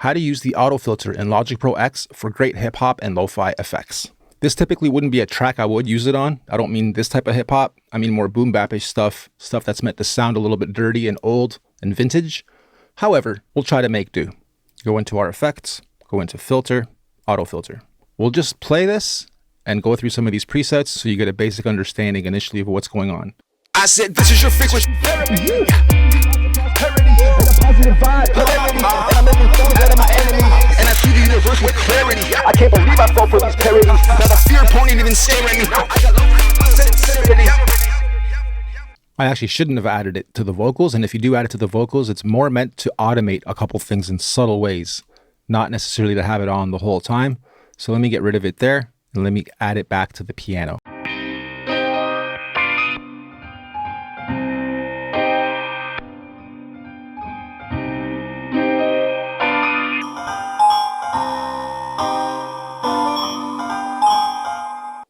how to use the auto filter in Logic Pro X for great hip hop and lo-fi effects. This typically wouldn't be a track I would use it on. I don't mean this type of hip hop. I mean more boom bap-ish stuff that's meant to sound a little bit dirty and old and vintage. However, we'll try to make do. Go into our effects, go into filter, auto filter. We'll just play this and go through some of these presets so you get a basic understanding initially of what's going on. I said, this is your frequency. Positive vibe, and I'm making things out of my enemies, and I see the universe with clarity. I can't believe I fell for these parodies. Now the fear porn ain't even staring me. I got sincerity. I actually shouldn't have added it to the vocals, and if you do add it to the vocals, it's more meant to automate a couple things in subtle ways, not necessarily to have it on the whole time. So let me get rid of it there, and let me add it back to the piano.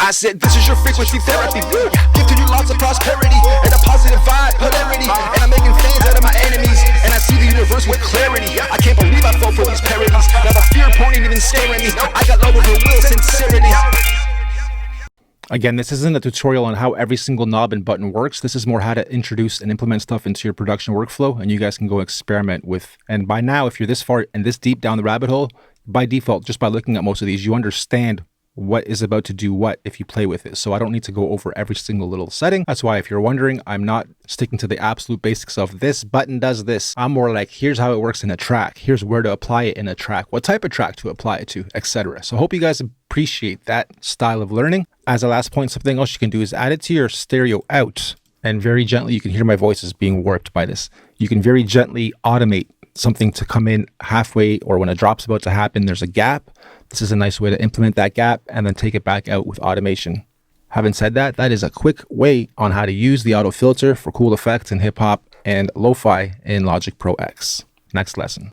I said, this is your frequency therapy. Gifting you lots of prosperity and a positive vibe, polarity. And I'm making fans out of my enemies, and I see the universe with clarity. I can't believe I fell for these parodies. Now the fear porn ain't even staring me. I got love over will, sincerity. Again, this isn't a tutorial on how every single knob and button works. This is more how to introduce and implement stuff into your production workflow, and you guys can go experiment with. And by now, if you're this far and this deep down the rabbit hole, by default, just by looking at most of these, you understand what is about to do what if you play with it. So I don't need to go over every single little setting. That's why if you're wondering, I'm not sticking to the absolute basics of this button does this. I'm more like, here's how it works in a track. Here's where to apply it in a track, what type of track to apply it to, etc. So I hope you guys appreciate that style of learning. As a last point, something else you can do is add it to your stereo out, and very gently, you can hear my voice is being warped by this. You can very gently automate something to come in halfway, or when a drop's about to happen, there's a gap. This is a nice way to implement that gap and then take it back out with automation. Having said that, that is a quick way on how to use the auto filter for cool effects in hip hop and lo-fi in Logic Pro X. Next lesson.